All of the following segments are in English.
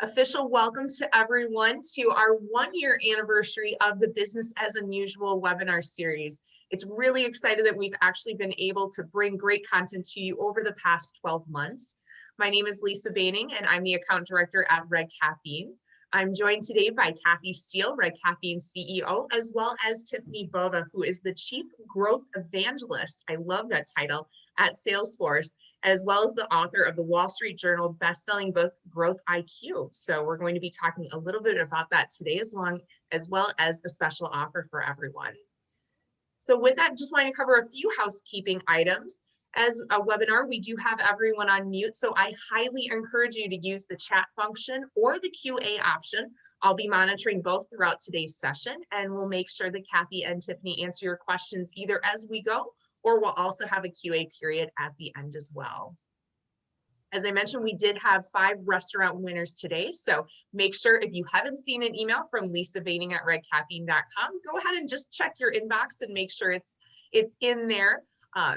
Official welcome to everyone to our 1-year anniversary of the Business as Unusual webinar series. It's really excited that we've actually been able to bring great content to you over the past 12 months. My name is Lisa Baining, and I'm the account director at Red Caffeine. I'm joined today by Kathy Steele, Red Caffeine CEO, as well as Tiffani Bova, who is the Chief Growth Evangelist, I love that title, at Salesforce, as well as the author of the Wall Street Journal bestselling book, Growth IQ. So we're going to be talking a little bit about that today, as well as a special offer for everyone. So with that, just wanting to cover a few housekeeping items. As a webinar, we do have everyone on mute, so I highly encourage you to use the chat function or the QA option. I'll be monitoring both throughout today's session, and we'll make sure that Kathy and Tiffani answer your questions either as we go, or we'll also have a QA period at the end as well. As I mentioned, we did have 5 restaurant winners today, so make sure if you haven't seen an email from Lisa Baining at redcaffeine.com, go ahead and just check your inbox and make sure it's in there.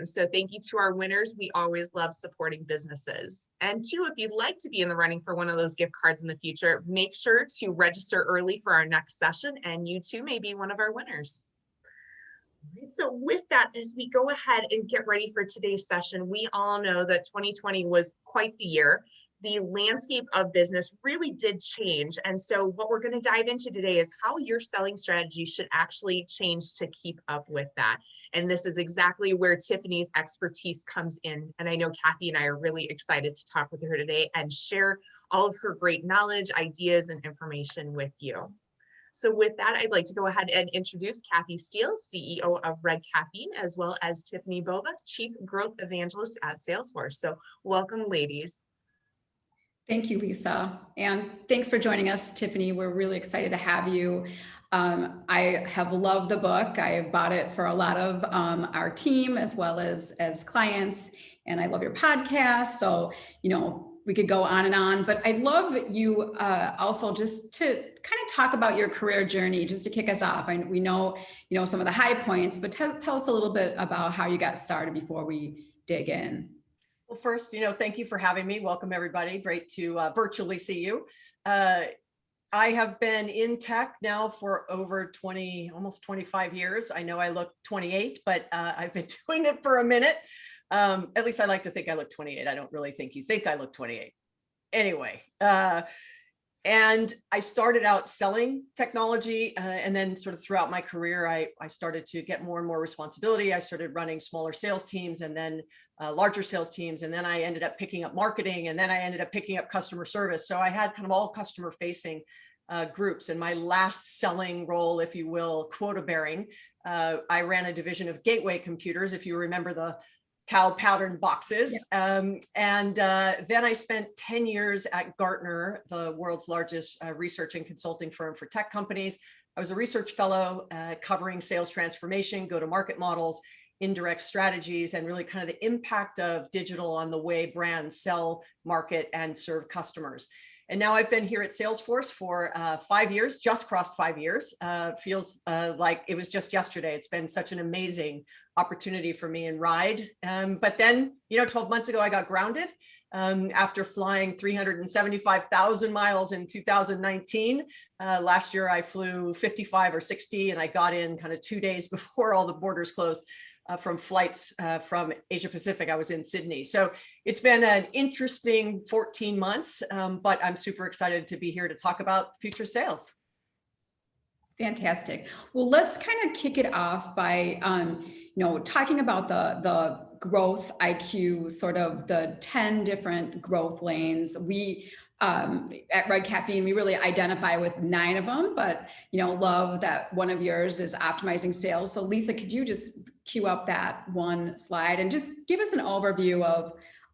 So thank you to our winners. We always love supporting businesses. And 2, if you'd like to be in the running for one of those gift cards in the future, make sure to register early for our next session, and you too may be one of our winners. So with that, as we go ahead and get ready for today's session, we all know that 2020 was quite the year. The landscape of business really did change. And so what we're going to dive into today is how your selling strategy should actually change to keep up with that. And this is exactly where Tiffani's expertise comes in. And I know Kathy and I are really excited to talk with her today and share all of her great knowledge, ideas, and information with you. So with that, I'd like to go ahead and introduce Kathy Steele, CEO of Red Caffeine, as well as Tiffani Bova, Chief Growth Evangelist at Salesforce. So welcome, ladies. Thank you, Lisa. And thanks for joining us, Tiffani. We're really excited to have you. I have loved the book. I bought it for a lot of our team as well as clients, and I love your podcast. So, we could go on and on, but I'd love you also just to kind of talk about your career journey, just to kick us off. And we know, some of the high points, but tell us a little bit about how you got started before we dig in. Well, first, thank you for having me. Welcome, everybody. Great to virtually see you. I have been in tech now for over almost 25 years. I know I look 28, but I've been doing it for a minute. At least I like to think I look 28. I don't really think you think I look 28. Anyway, and I started out selling technology, and then sort of throughout my career, I started to get more and more responsibility. I started running smaller sales teams and then larger sales teams. And then I ended up picking up marketing, and then I ended up picking up customer service. So I had kind of all customer facing groups. And my last selling role, if you will, quota bearing, I ran a division of gateway computers, if you remember the cow patterned boxes. Yeah. And then I spent 10 years at Gartner, the world's largest research and consulting firm for tech companies. I was a research fellow covering sales transformation, go-to-market models, indirect strategies, and really kind of the impact of digital on the way brands sell, market, and serve customers. And now I've been here at Salesforce for 5 years, just crossed 5 years. Feels like it was just yesterday. It's been such an amazing opportunity for me and ride. But then, 12 months ago, I got grounded after flying 375,000 miles in 2019. Last year, I flew 55 or 60, and I got in kind of 2 days before all the borders closed. From flights from Asia Pacific. I was in Sydney. So it's been an interesting 14 months, but I'm super excited to be here to talk about future sales. Fantastic. Well, let's kind of kick it off by, talking about the growth IQ, sort of the 10 different growth lanes. We at Red Caffeine, we really identify with 9 of them, but love that one of yours is optimizing sales. So Lisa, could you just cue up that one slide and just give us an overview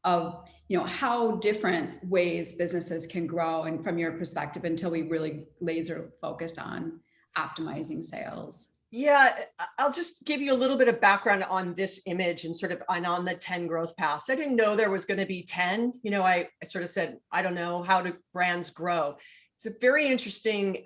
of how different ways businesses can grow, and from your perspective, until we really laser focus on optimizing sales? Yeah, I'll just give you a little bit of background on this image and sort of on the 10 growth paths. I didn't know there was going to be 10. I sort of said, I don't know, how do brands grow? It's a very interesting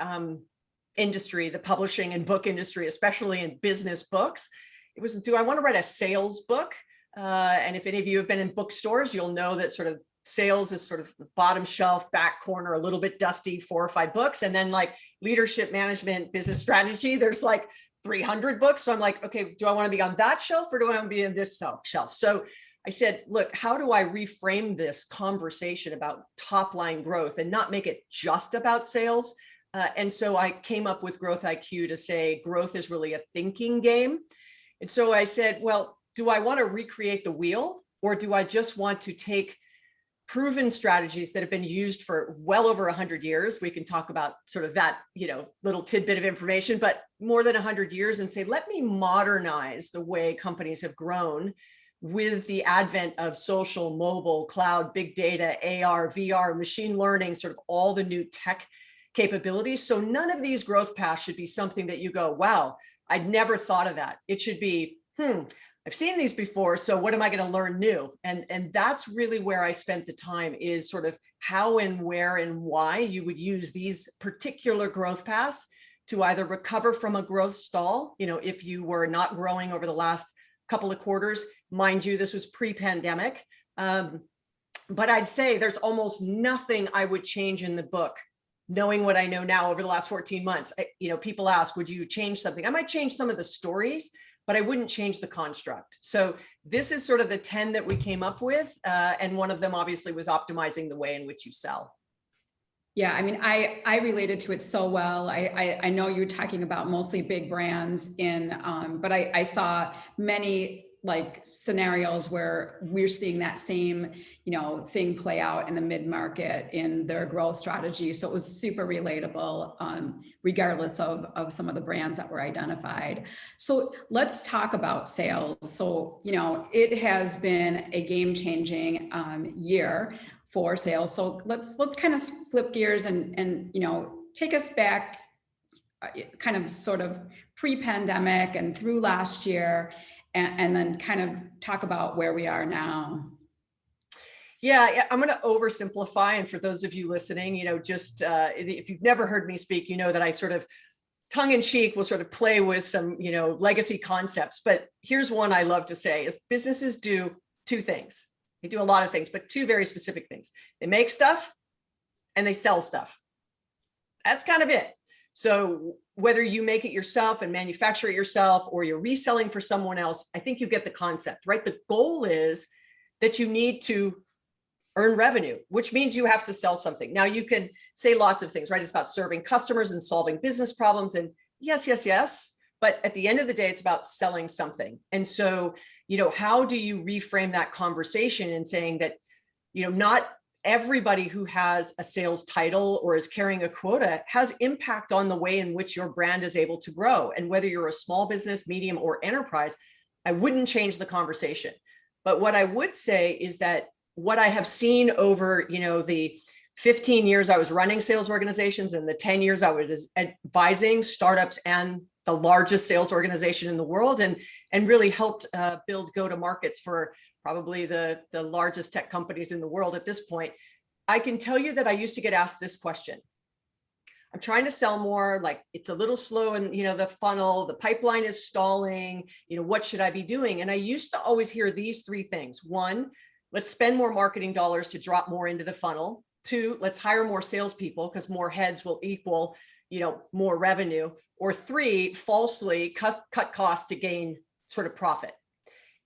industry, the publishing and book industry, especially in business books. It was, do I want to write a sales book? And if any of you have been in bookstores, you'll know that sort of sales is sort of the bottom shelf, back corner, a little bit dusty, 4 or 5 books. And then like leadership management, business strategy, there's like 300 books. So I'm like, okay, do I want to be on that shelf or do I want to be in this shelf? So I said, look, how do I reframe this conversation about top line growth and not make it just about sales? And so I came up with Growth IQ to say growth is really a thinking game. And so I said, well, do I want to recreate the wheel, or do I just want to take proven strategies that have been used for well over 100 years? We can talk about sort of that, little tidbit of information, but more than 100 years, and say, let me modernize the way companies have grown with the advent of social, mobile, cloud, big data, AR, VR, machine learning, sort of all the new tech capabilities. So none of these growth paths should be something that you go, wow, I'd never thought of that. It should be, I've seen these before, so what am I going to learn new? And that's really where I spent the time, is sort of how and where and why you would use these particular growth paths to either recover from a growth stall, if you were not growing over the last couple of quarters. Mind you, this was pre-pandemic. But I'd say there's almost nothing I would change in the book, knowing what I know now over the last 14 months. People ask, would you change something? I might change some of the stories, but I wouldn't change the construct. So this is sort of the 10 that we came up with. And one of them obviously was optimizing the way in which you sell. Yeah, I mean, I related to it so well. I know you're talking about mostly big brands but I saw many like scenarios where we're seeing that same, thing play out in the mid-market in their growth strategy. So it was super relatable, regardless of some of the brands that were identified. So let's talk about sales. So, it has been a game-changing year for sales. So let's kind of flip gears and take us back kind of sort of pre-pandemic and through last year, and then kind of talk about where we are now. Yeah, I'm going to oversimplify. And for those of you listening, if you've never heard me speak, you know that I sort of tongue in cheek will sort of play with some, legacy concepts. But here's one I love to say is businesses do 2 things. They do a lot of things, but 2 very specific things. They make stuff and they sell stuff. That's kind of it. So whether you make it yourself and manufacture it yourself, or you're reselling for someone else, I think you get the concept, right? The goal is that you need to earn revenue, which means you have to sell something. Now you can say lots of things, right? It's about serving customers and solving business problems. And yes. But at the end of the day, it's about selling something. And so, how do you reframe that conversation and saying that, not everybody who has a sales title or is carrying a quota has impact on the way in which your brand is able to grow. And whether you're a small business, medium, or enterprise, I wouldn't change the conversation. But what I would say is that what I have seen over, the 15 years I was running sales organizations and the 10 years I was advising startups and the largest sales organization in the world, and really helped build go-to-markets for probably the largest tech companies in the world at this point. I can tell you that I used to get asked this question. I'm trying to sell more, like it's a little slow in, the funnel, the pipeline is stalling, what should I be doing? And I used to always hear these 3 things. 1, let's spend more marketing dollars to drop more into the funnel. 2, let's hire more salespeople because more heads will equal, more revenue. Or 3, falsely cut costs to gain sort of profit.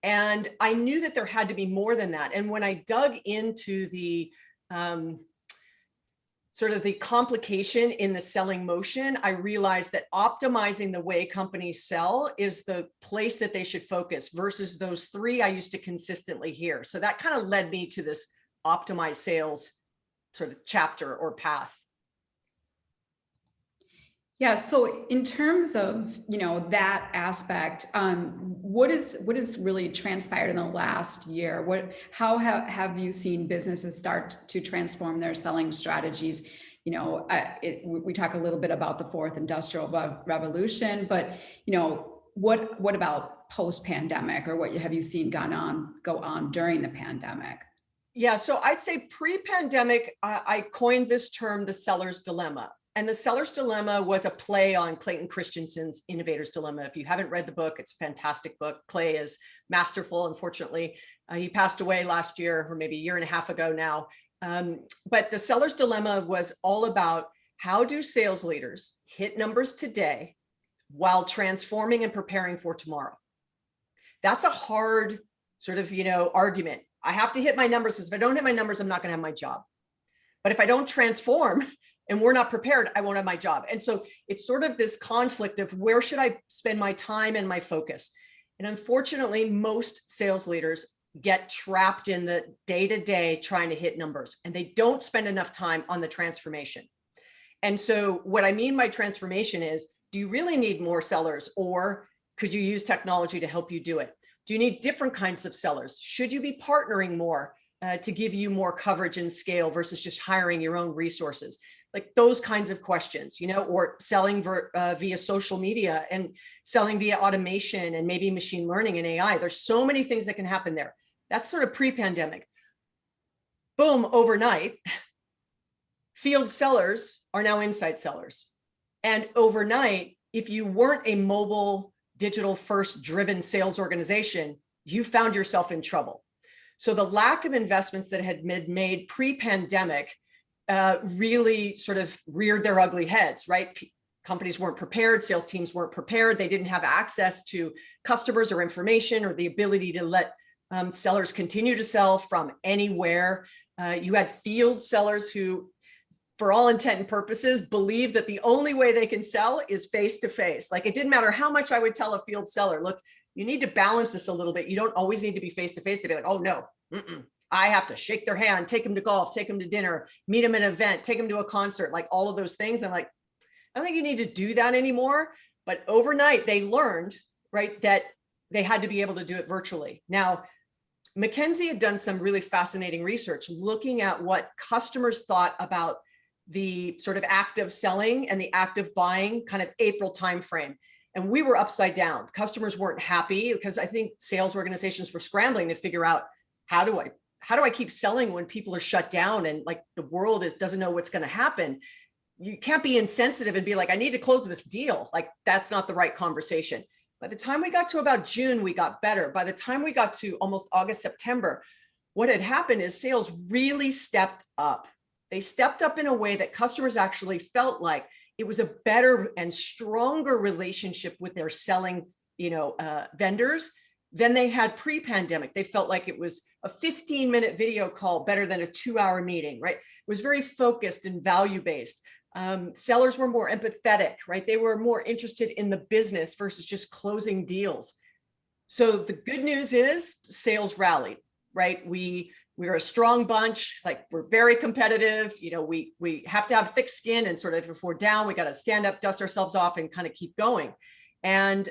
And I knew that there had to be more than that. And when I dug into the sort of the complication in the selling motion, I realized that optimizing the way companies sell is the place that they should focus versus those 3 I used to consistently hear. So that kind of led me to this optimized sales sort of chapter or path. Yeah. So in terms of, that aspect, what is really transpired in the last year? How have you seen businesses start to transform their selling strategies? We talk a little bit about the 4th industrial revolution, but, what about post-pandemic, or what have you seen go on during the pandemic? Yeah. So I'd say pre-pandemic, I coined this term, the seller's dilemma. And the seller's dilemma was a play on Clayton Christensen's Innovator's Dilemma. If you haven't read the book, it's a fantastic book. Clay is masterful. Unfortunately, he passed away last year, or maybe a year and a half ago now. But the seller's dilemma was all about how do sales leaders hit numbers today while transforming and preparing for tomorrow. That's a hard sort of, argument. I have to hit my numbers, because if I don't hit my numbers, I'm not going to have my job. But if I don't transform and we're not prepared, I won't have my job. And so it's sort of this conflict of where should I spend my time and my focus? And unfortunately, most sales leaders get trapped in the day-to-day trying to hit numbers, and they don't spend enough time on the transformation. And so what I mean by transformation is, do you really need more sellers, or could you use technology to help you do it? Do you need different kinds of sellers? Should you be partnering more to give you more coverage and scale versus just hiring your own resources? Like those kinds of questions, or selling via social media and selling via automation and maybe machine learning and AI. There's so many things that can happen there. That's sort of pre-pandemic. Boom, overnight, field sellers are now inside sellers. And overnight, if you weren't a mobile, digital first driven sales organization, you found yourself in trouble. So the lack of investments that had been made pre-pandemic really sort of reared their ugly heads, right? Companies weren't prepared, sales teams weren't prepared. They didn't have access to customers or information or the ability to let sellers continue to sell from anywhere. You had field sellers who, for all intent and purposes, believe that the only way they can sell is face-to-face. Like, it didn't matter how much I would tell a field seller, look, you need to balance this a little bit. You don't always need to be face-to-face to be like, oh no, I have to shake their hand, take them to golf, take them to dinner, meet them at an event, take them to a concert, like all of those things. I'm like, I don't think you need to do that anymore. But overnight they learned, right, that they had to be able to do it virtually. Now, McKinsey had done some really fascinating research looking at what customers thought about the sort of active selling and the active buying kind of April timeframe. And we were upside down. Customers weren't happy because I think sales organizations were scrambling to figure out, how do I keep selling when people are shut down and like the world doesn't know what's going to happen? You can't be insensitive and be like, I need to close this deal. Like, that's not the right conversation. By the time we got to about June, we got better. By the time we got to almost August, September, what had happened is sales really stepped up. They stepped up in a way that customers actually felt like it was a better and stronger relationship with their selling, vendors than they had pre-pandemic. They felt like it was a 15-minute video call better than a 2-hour meeting, right? It was very focused and value-based. Sellers were more empathetic, right? They were more interested in the business versus just closing deals. So the good news is sales rallied, right? We're a strong bunch, like we're very competitive. We have to have thick skin, and sort of if we're down, we got to stand up, dust ourselves off, and kind of keep going. And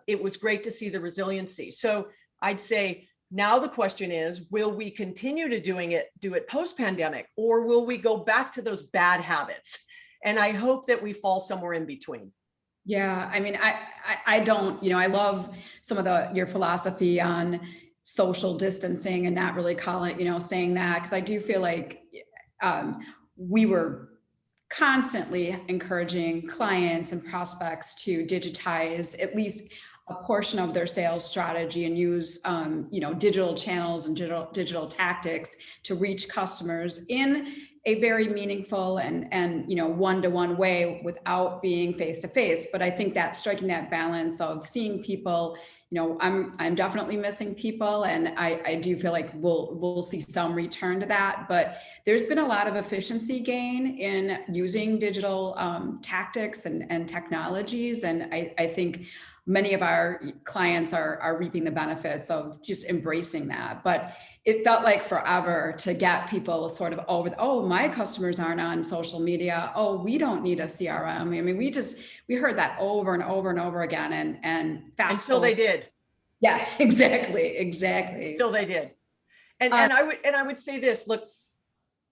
it was great to see the resiliency. So I'd say now the question is, will we continue to do it post-pandemic, or will we go back to those bad habits? And I hope that we fall somewhere in between. Yeah, I mean, I don't, I love some of your philosophy on social distancing and not really saying that, because I do feel like we were constantly encouraging clients and prospects to digitize at least a portion of their sales strategy and use digital channels and digital tactics to reach customers in a very meaningful and one-to-one way without being face-to-face. But I think that striking that balance of seeing people, I'm definitely missing people, and I do feel like we'll see some return to that. But there's been a lot of efficiency gain in using digital tactics and technologies, and I think many of our clients are reaping the benefits of just embracing that. But it felt like forever to get people sort of over, oh, my customers aren't on social media. Oh, we don't need a CRM. I mean, we heard that over and over and over again, and fast until they did. Yeah, exactly. Until they did. And I would say this, look,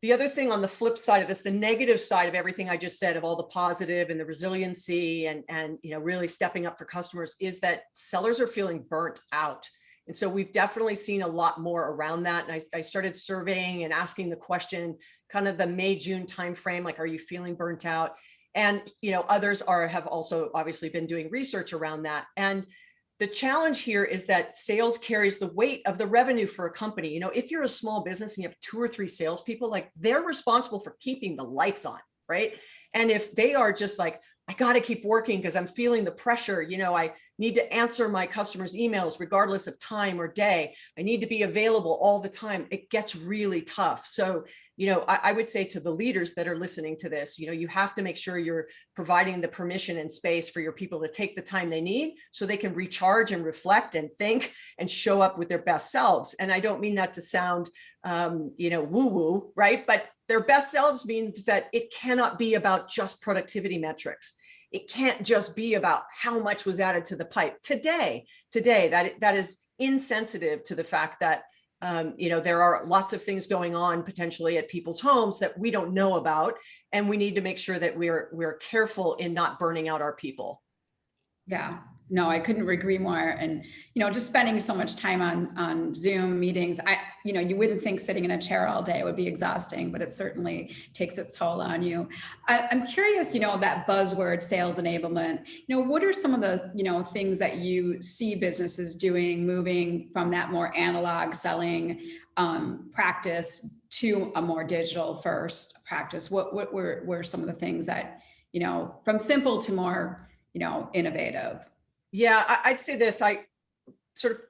the other thing on the flip side of this, the negative side of everything I just said, of all the positive and the resiliency and really stepping up for customers, is that sellers are feeling burnt out. And so we've definitely seen a lot more around that. And I started surveying and asking the question, kind of the May, June timeframe, like, are you feeling burnt out? And, others have also obviously been doing research around that. And the challenge here is that sales carries the weight of the revenue for a company. If you're a small business and you have 2 or 3 salespeople, like they're responsible for keeping the lights on, right? And if they are just like, I got to keep working because I'm feeling the pressure, I need to answer my customers' emails regardless of time or day. I need to be available all the time. It gets really tough. So, I would say to the leaders that are listening to this, you have to make sure you're providing the permission and space for your people to take the time they need so they can recharge and reflect and think and show up with their best selves. And I don't mean that to sound, woo-woo, right? But their best selves means that it cannot be about just productivity metrics. It can't just be about how much was added to the pipe today. That is insensitive to the fact that there are lots of things going on potentially at people's homes that we don't know about, and we need to make sure that we're careful in not burning out our people. Yeah, no, I couldn't agree more. And, just spending so much time on Zoom meetings, you wouldn't think sitting in a chair all day would be exhausting, but it certainly takes its toll on you. I'm curious, that buzzword sales enablement, what are some of the, things that you see businesses doing, moving from that more analog selling practice to a more digital first practice? What were some of the things that, from simple to more, innovative? Yeah, I'd say this. I sort of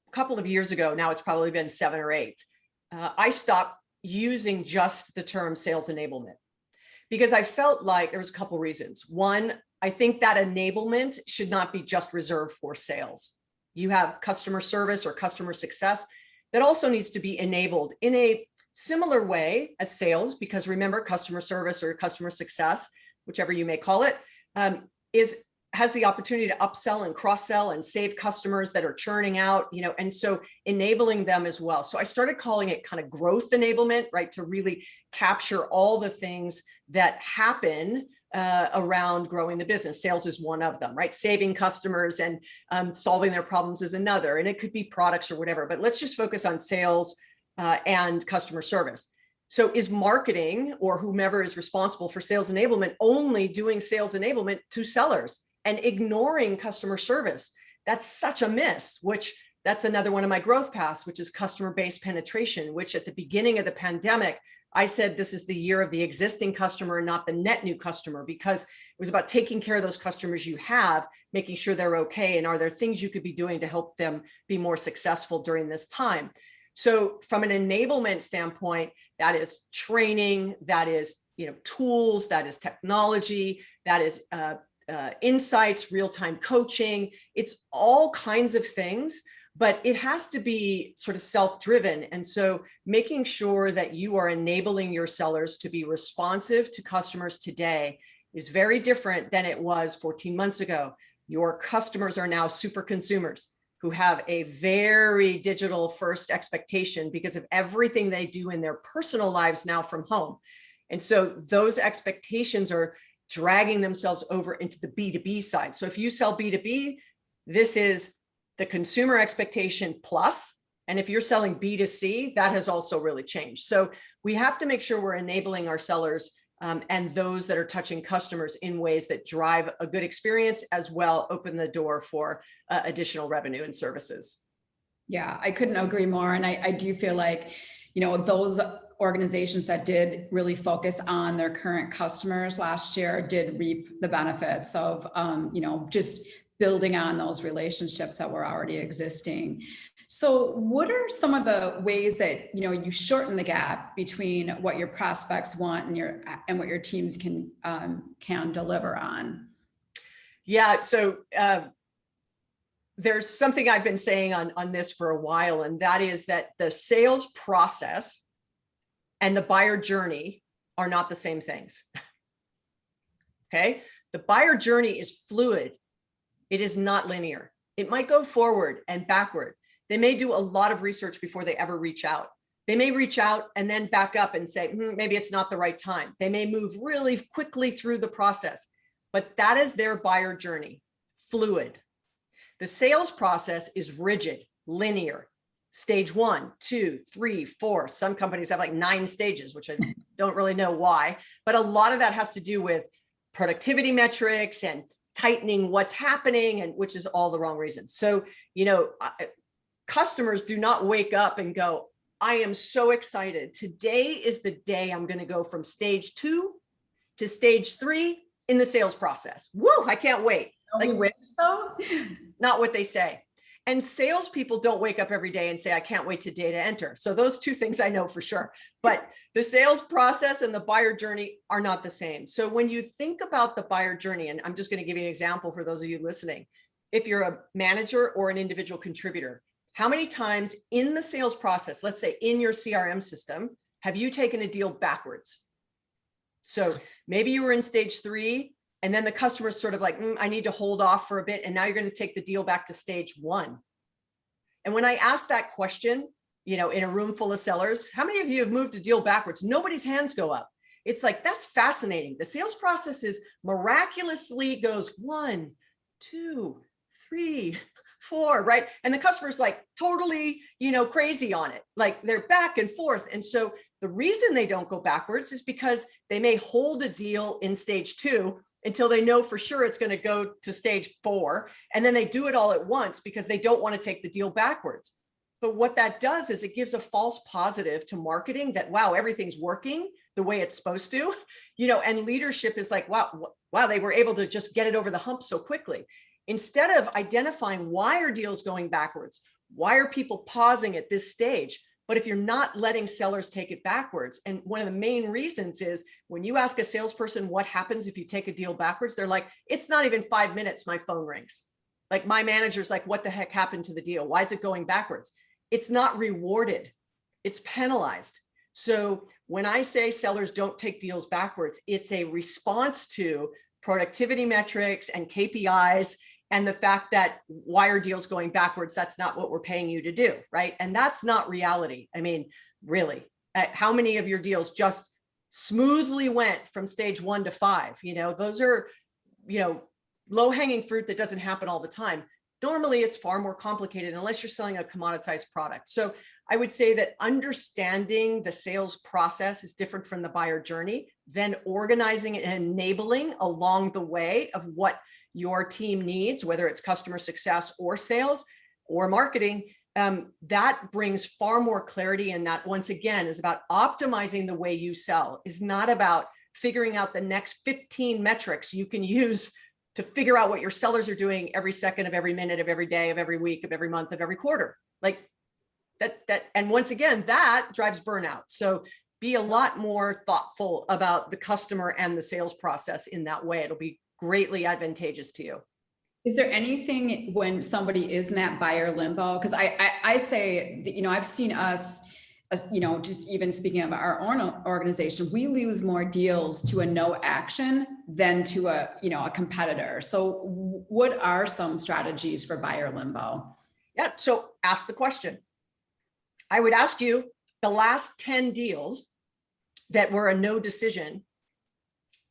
a couple of years ago, now it's probably been 7 or 8, I stopped using just the term sales enablement because I felt like there was a couple of reasons. One, I think that enablement should not be just reserved for sales. You have customer service or customer success that also needs to be enabled in a similar way as sales, because remember, customer service or customer success, whichever you may call it, has the opportunity to upsell and cross-sell and save customers that are churning out, and so enabling them as well. So I started calling it kind of growth enablement, right? To really capture all the things that happen around growing the business. Sales is one of them, right? Saving customers and solving their problems is another. And it could be products or whatever, but let's just focus on sales and customer service. So is marketing or whomever is responsible for sales enablement only doing sales enablement to sellers and ignoring customer service? That's such a miss, which that's another one of my growth paths, which is customer-based penetration, which at the beginning of the pandemic, I said this is the year of the existing customer and not the net new customer, because it was about taking care of those customers you have, making sure they're okay, and are there things you could be doing to help them be more successful during this time. So from an enablement standpoint, that is training, that is tools, that is technology, that is insights, real-time coaching. It's all kinds of things, but it has to be sort of self-driven. And so making sure that you are enabling your sellers to be responsive to customers today is very different than it was 14 months ago. Your customers are now super consumers who have a very digital first expectation because of everything they do in their personal lives now from home. And so those expectations are dragging themselves over into the B2B side. So if you sell B2B, this is the consumer expectation plus. And if you're selling B2C, that has also really changed. So we have to make sure we're enabling our sellers and those that are touching customers in ways that drive a good experience, as well open the door for additional revenue and services. Yeah, I couldn't agree more. And I do feel like, those organizations that did really focus on their current customers last year did reap the benefits of, just building on those relationships that were already existing. So what are some of the ways that, you shorten the gap between what your prospects want and what your teams can deliver on? Yeah, so there's something I've been saying on this for a while, and that is that the sales process and the buyer journey are not the same things. Okay, the buyer journey is fluid. It is not linear. It might go forward and backward. They may do a lot of research before they ever reach out. They may reach out and then back up and say, maybe it's not the right time. They may move really quickly through the process, but that is their buyer journey, fluid. The sales process is rigid, linear. Stage 1, 2, 3, 4. Some companies have like 9 stages, which I don't really know why, but a lot of that has to do with productivity metrics and tightening what's happening, and which is all the wrong reasons. So, you know, customers do not wake up and go, I am so excited. Today is the day I'm going to go from stage 2 to stage 3 in the sales process. Woo, I can't wait. Like, wish so? Not what they say. And salespeople don't wake up every day and say, I can't wait to data enter. So those two things I know for sure. But the sales process and the buyer journey are not the same. So when you think about the buyer journey, and I'm just going to give you an example for those of you listening, if you're a manager or an individual contributor, how many times in the sales process, let's say in your CRM system, have you taken a deal backwards? So maybe you were in stage 3, and then the customer's sort of like, I need to hold off for a bit. And now you're going to take the deal back to stage 1. And when I ask that question, you know, in a room full of sellers, how many of you have moved a deal backwards? Nobody's hands go up. It's like, that's fascinating. The sales process is miraculously goes 1, 2, 3, 4, right? And the customer's like totally, you know, crazy on it. Like they're back and forth. And so the reason they don't go backwards is because they may hold a deal in stage 2 until they know for sure it's going to go to stage 4. And then they do it all at once because they don't want to take the deal backwards. But what that does is it gives a false positive to marketing that, wow, everything's working the way it's supposed to, you know, and leadership is like, wow, they were able to just get it over the hump so quickly. Instead of identifying why are deals going backwards, why are people pausing at this stage? But if you're not letting sellers take it backwards, and one of the main reasons is when you ask a salesperson what happens if you take a deal backwards, they're like, it's not even 5 minutes, my phone rings. Like my manager's like, what the heck happened to the deal? Why is it going backwards? It's not rewarded, it's penalized. So when I say sellers don't take deals backwards, it's a response to productivity metrics and KPIs and the fact that why are deals going backwards? That's not what we're paying you to do, right? And that's not reality. I mean, really, how many of your deals just smoothly went from stage 1 to 5? You know, those are, you know, low-hanging fruit that doesn't happen all the time. Normally, it's far more complicated unless you're selling a commoditized product. So I would say that understanding the sales process is different from the buyer journey, then organizing and enabling along the way of what your team needs, whether it's customer success or sales or marketing, that brings far more clarity. And that, once again, is about optimizing the way you sell. Is not about figuring out the next 15 metrics you can use to figure out what your sellers are doing every second of every minute of every day of every week of every month of every quarter. Like that, and once again, that drives burnout. So be a lot more thoughtful about the customer and the sales process in that way. It'll be greatly advantageous to you. Is there anything when somebody is in that buyer limbo? Because I say that, you know, I've seen us, you know, just even speaking of our own organization, we lose more deals to a no action than to a, you know, a competitor. So what are some strategies for buyer limbo? Yeah, so ask the question. I would ask you the last 10 deals that were a no decision,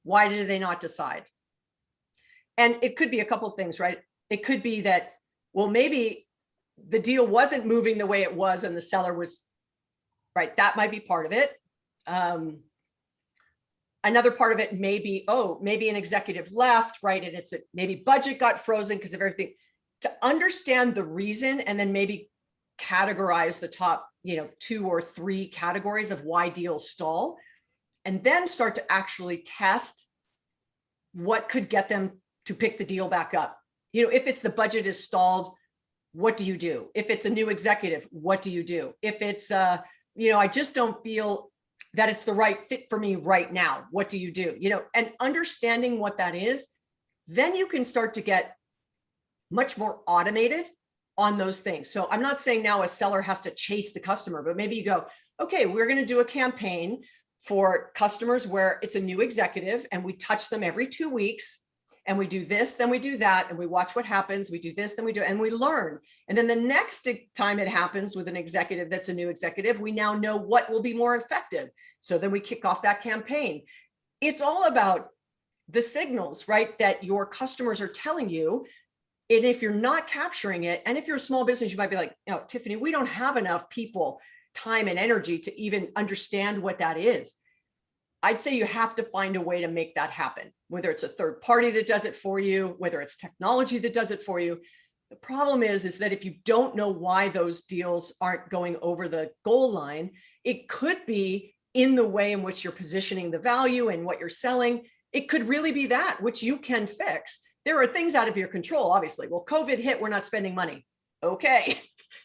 why did they not decide? And it could be a couple of things, right? It could be that, well, maybe the deal wasn't moving the way it was and the seller was, right? That might be part of it. Another part of it may be, oh, maybe an executive left, right? And it's maybe budget got frozen because of everything. To understand the reason and then maybe categorize the top, you know, 2 or 3 categories of why deals stall, and then start to actually test what could get them to pick the deal back up. You know, if it's the budget is stalled, what do you do? If it's a new executive, what do you do? If it's, you know, I just don't feel that it's the right fit for me right now, what do you do? You know, and understanding what that is, then you can start to get much more automated on those things. So I'm not saying now a seller has to chase the customer, but maybe you go, okay, we're going to do a campaign for customers where it's a new executive and we touch them every 2 weeks and we do this, then we do that, and we watch what happens. We do this, then we do, and we learn. And then the next time it happens with an executive that's a new executive, we now know what will be more effective. So then we kick off that campaign. It's all about the signals, right, that your customers are telling you. And if you're not capturing it, and if you're a small business, you might be like, no, Tiffani, we don't have enough people, time, and energy to even understand what that is. I'd say you have to find a way to make that happen, whether it's a third party that does it for you, whether it's technology that does it for you. The problem is that if you don't know why those deals aren't going over the goal line, it could be in the way in which you're positioning the value and what you're selling. It could really be that, which you can fix. There are things out of your control, obviously. Well, COVID hit, we're not spending money. Okay,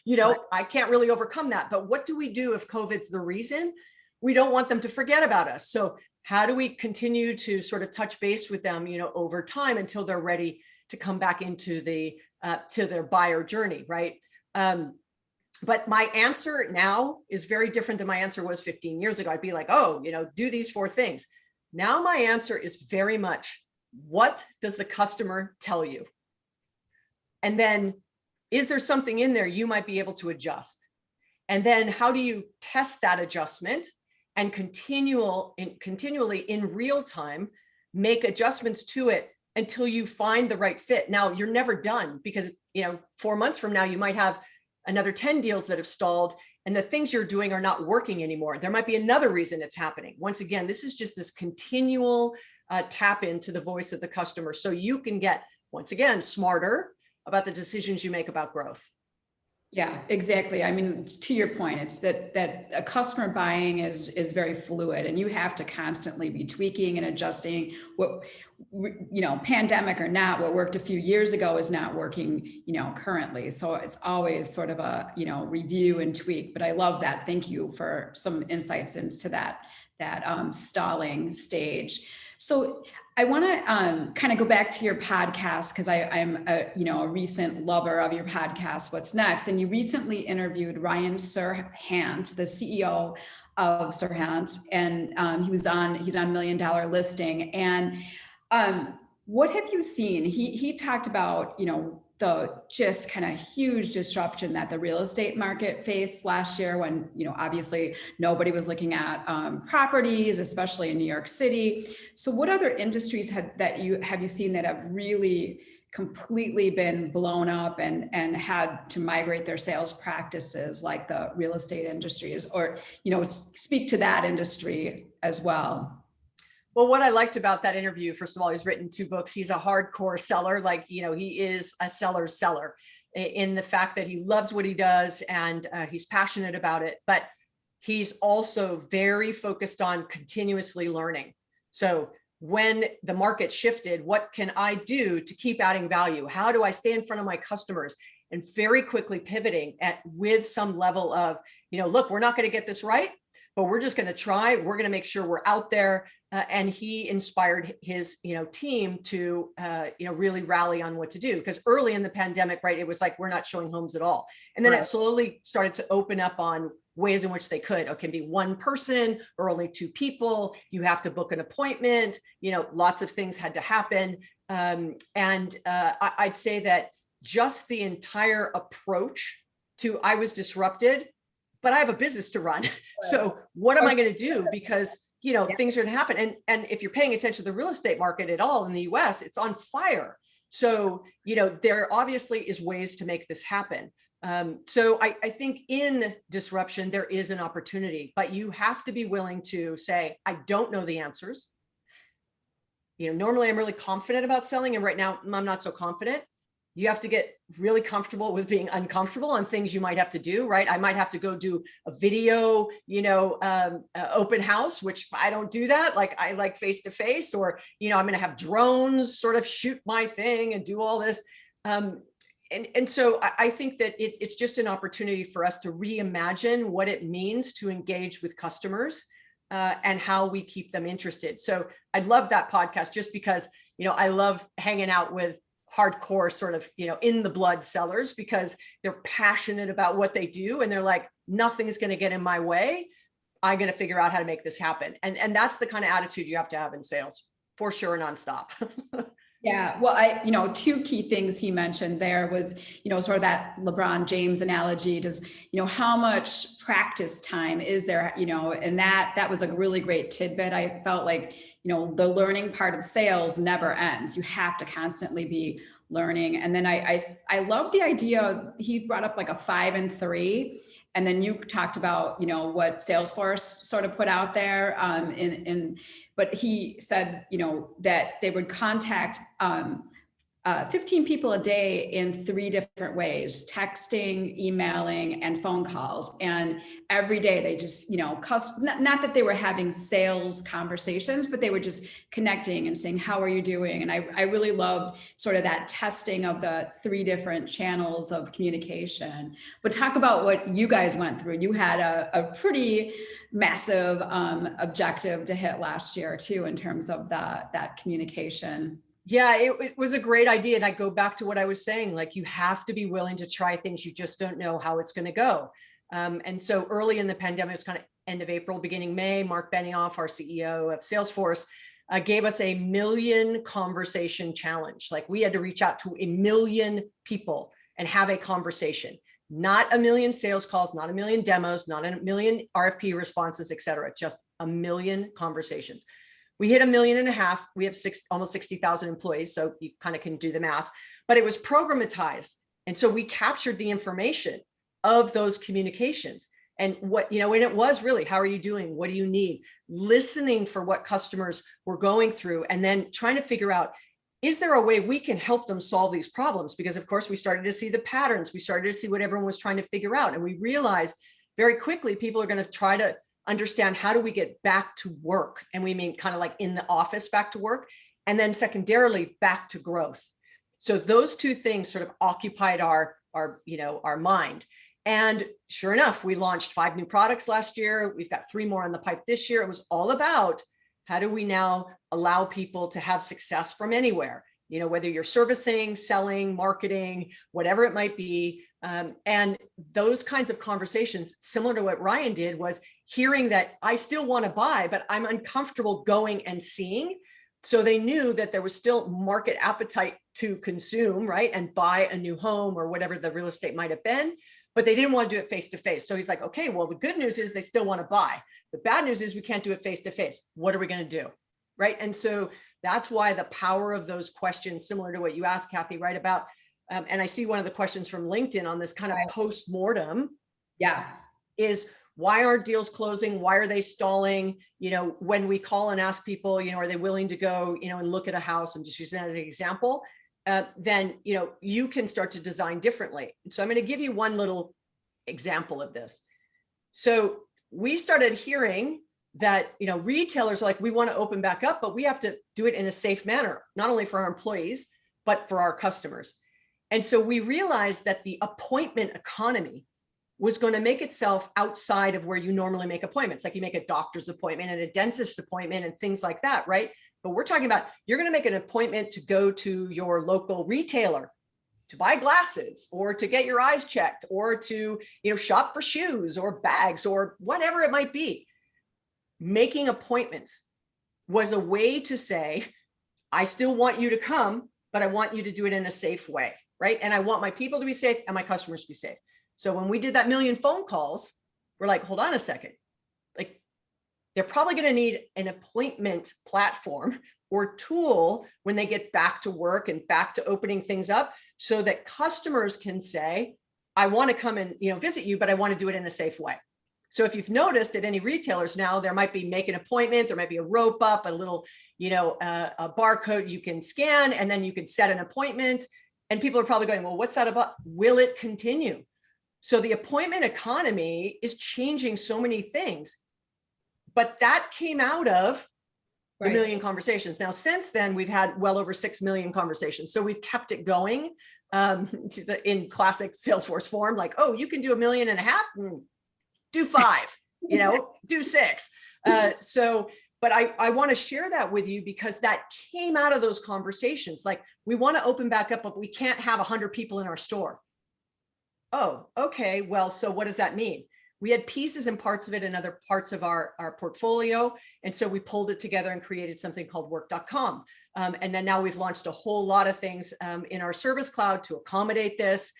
right. I can't really overcome that. But what do we do if COVID's the reason? We don't want them to forget about us. So how do we continue to sort of touch base with them, over time until they're ready to come back into to their buyer journey, right? But my answer now is very different than my answer was 15 years ago. I'd be like, oh, do these 4 things. Now my answer is very much, what does the customer tell you? And then, is there something in there you might be able to adjust? And then how do you test that adjustment and continually in real time make adjustments to it until you find the right fit? Now, you're never done, because 4 months from now, you might have another 10 deals that have stalled and the things you're doing are not working anymore. There might be another reason it's happening. Once again, this is just this continual tap into the voice of the customer, so you can get, once again, smarter about the decisions you make about growth. Yeah, exactly. I mean, to your point, it's that a customer buying is very fluid, and you have to constantly be tweaking and adjusting. What, pandemic or not, what worked a few years ago is not working, currently. So it's always sort of a, review and tweak. But I love that. Thank you for some insights into that stalling stage. So I want to kind of go back to your podcast, because I'm a recent lover of your podcast, What's Next? And you recently interviewed Ryan Serhant, the CEO of Serhant, and he's on $1 Million Listing. And what have you seen? He talked about, the just kind of huge disruption that the real estate market faced last year, when, obviously nobody was looking at properties, especially in New York City. So what other industries have you seen that have really completely been blown up and had to migrate their sales practices, like the real estate industries, or, speak to that industry as well? Well, what I liked about that interview, first of all, he's written 2 books. He's a hardcore seller. He is a seller's seller in the fact that he loves what he does and he's passionate about it, but he's also very focused on continuously learning. So when the market shifted, what can I do to keep adding value? How do I stay in front of my customers? And very quickly pivoting with some level of, look, we're not going to get this right, but we're just going to try. We're going to make sure we're out there. And he inspired his, team to, really rally on what to do. Because early in the pandemic, right, it was like, we're not showing homes at all. And then It slowly started to open up on ways in which they could. It can be 1 person or only 2 people. You have to book an appointment. Lots of things had to happen. I'd say that just the entire approach to, I was disrupted, but I have a business to run. So what am I going to do? Because things are going to happen. And if you're paying attention to the real estate market at all in the US, it's on fire. So, there obviously is ways to make this happen. So I think in disruption, there is an opportunity, but you have to be willing to say, I don't know the answers. Normally I'm really confident about selling, and right now I'm not so confident. You have to get really comfortable with being uncomfortable on things you might have to do, right? I might have to go do a video, open house, which I don't do that. Like, I like face-to-face, or, I'm going to have drones sort of shoot my thing and do all this. And so I think that it's just an opportunity for us to reimagine what it means to engage with customers and how we keep them interested. So I love that podcast just because, I love hanging out with hardcore sort of, in the blood sellers, because they're passionate about what they do. And they're like, nothing is going to get in my way. I'm going to figure out how to make this happen. And that's the kind of attitude you have to have in sales, for sure, nonstop. Yeah. Well, 2 key things he mentioned there was, sort of that LeBron James analogy. Does, how much practice time is there, and that was a really great tidbit. I felt like, the learning part of sales never ends. You have to constantly be learning. And then I love the idea, he brought up like a 5 and 3. And then you talked about, what Salesforce sort of put out there. But he said, that they would contact 15 people a day in 3 different ways: texting, emailing, and phone calls. And every day they just, not that they were having sales conversations, but they were just connecting and saying, how are you doing? And I really loved sort of that testing of the 3 different channels of communication. But talk about what you guys went through. You had a pretty massive objective to hit last year too, in terms of that communication. Yeah, it was a great idea. And I go back to what I was saying, like, you have to be willing to try things. You just don't know how it's going to go. And so early in the pandemic, it was kind of end of April, beginning May, Mark Benioff, our CEO of Salesforce, gave us a 1 million conversation challenge. Like, we had to reach out to 1 million people and have a conversation, not 1 million sales calls, not 1 million demos, not 1 million RFP responses, et cetera, just 1 million conversations. We hit 1.5 million. We have almost 60,000 employees, so you kind of can do the math, but it was programmatized. And so we captured the information of those communications. And what, and it was really, how are you doing? What do you need? Listening for what customers were going through, and then trying to figure out, is there a way we can help them solve these problems? Because of course we started to see the patterns. We started to see what everyone was trying to figure out. And we realized very quickly, people are going to try to understand, how do we get back to work? And we mean kind of like in the office, back to work, and then secondarily back to growth. So those 2 things sort of occupied our mind. And sure enough, we launched 5 new products last year. We've got 3 more on the pipe this year. It was all about, how do we now allow people to have success from anywhere? Whether you're servicing, selling, marketing, whatever it might be. And those kinds of conversations, similar to what Ryan did, was hearing that I still want to buy, but I'm uncomfortable going and seeing. So they knew that there was still market appetite to consume, right? And buy a new home or whatever the real estate might have been, but they didn't want to do it face to face. So he's like, okay, well, the good news is they still want to buy. The bad news is we can't do it face to face. What are we going to do? Right. And so that's why the power of those questions, similar to what you asked, Kathy, right, about, and I see one of the questions from LinkedIn on this kind of postmortem. Yeah. Is, why aren't deals closing? Why are they stalling? When we call and ask people, are they willing to go, and look at a house, and just use that as an example, then, you can start to design differently. So I'm going to give you one little example of this. So we started hearing that, retailers are like, we want to open back up, but we have to do it in a safe manner, not only for our employees, but for our customers. And so we realized that the appointment economy was going to make itself outside of where you normally make appointments. Like, you make a doctor's appointment and a dentist appointment and things like that, right? But we're talking about, you're going to make an appointment to go to your local retailer to buy glasses, or to get your eyes checked, or to, shop for shoes or bags or whatever it might be. Making appointments was a way to say, I still want you to come, but I want you to do it in a safe way, right? And I want my people to be safe and my customers to be safe. So when we did that 1 million phone calls, we're like, hold on a second. Like, they're probably going to need an appointment platform or tool when they get back to work and back to opening things up, so that customers can say, I want to come and, visit you, but I want to do it in a safe way. So if you've noticed at any retailers now, there might be make an appointment, there might be a rope up, a little, a barcode you can scan, and then you can set an appointment. And people are probably going, well, what's that about? Will it continue? So the appointment economy is changing so many things, but that came out of the 1 million conversations. Now, since then, we've had well over 6 million conversations. So we've kept it going in classic Salesforce form, like, oh, you can do 1.5 million, do 5, do 6. But I want to share that with you, because that came out of those conversations. Like, we want to open back up, but we can't have 100 people in our store. Oh, okay. Well, so what does that mean? We had pieces and parts of it in other parts of our portfolio. And so we pulled it together and created something called work.com. And then now we've launched a whole lot of things in our Service Cloud to accommodate this,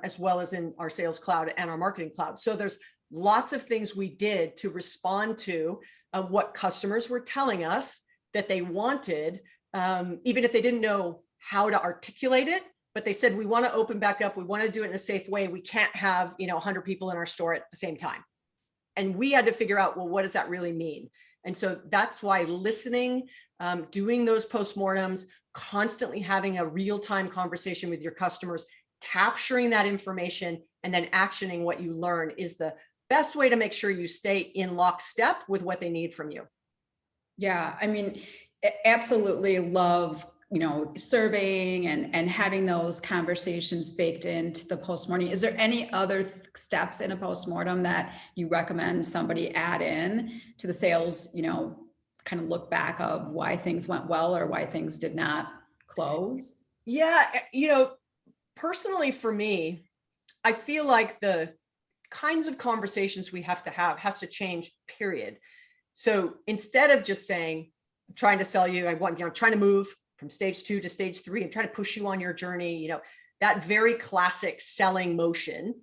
as well as in our Sales Cloud and our Marketing Cloud. So there's lots of things we did to respond to what customers were telling us that they wanted, even if they didn't know how to articulate it. but they said, we want to open back up. We want to do it in a safe way. We can't have, 100 people in our store at the same time. And we had to figure out, well, what does that really mean? And so that's why listening, doing those postmortems, constantly having a real-time conversation with your customers, capturing that information, and then actioning what you learn is the best way to make sure you stay in lockstep with what they need from you. Yeah, I mean, absolutely love, surveying and having those conversations baked into the postmortem. Is there any other steps in a postmortem that you recommend somebody add in to the sales, kind of look back of why things went well or why things did not close? Yeah, personally for me, I feel like the kinds of conversations we have to have has to change, period. So instead of just saying, trying to sell you, trying to move from stage 2 to stage 3 and trying to push you on your journey, that very classic selling motion,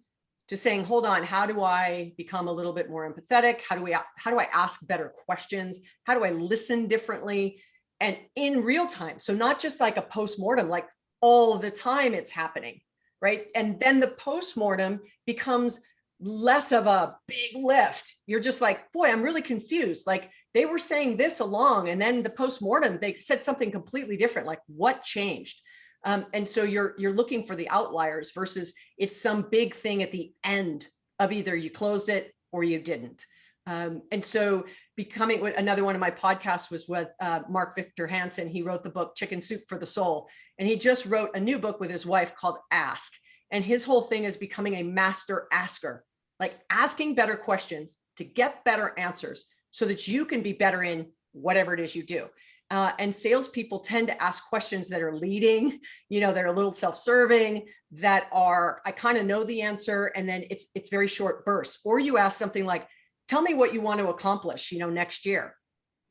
to saying, hold on, how do I become a little bit more empathetic? How do I ask better questions? How do I listen differently and in real time? So not just like a postmortem, like all the time it's happening, right? And then the postmortem becomes less of a big lift. You're just like, boy, I'm really confused. Like they were saying this along, and then the postmortem, they said something completely different. Like what changed? And so you're looking for the outliers versus it's some big thing at the end of either you closed it or you didn't. And so another one of my podcasts was with Mark Victor Hansen. He wrote the book Chicken Soup for the Soul, and he just wrote a new book with his wife called Ask. And his whole thing is becoming a master asker, like asking better questions to get better answers so that you can be better in whatever it is you do. And salespeople tend to ask questions that are leading, they're a little self-serving, that are, I kind of know the answer, and then it's very short bursts. Or you ask something like, tell me what you want to accomplish, next year.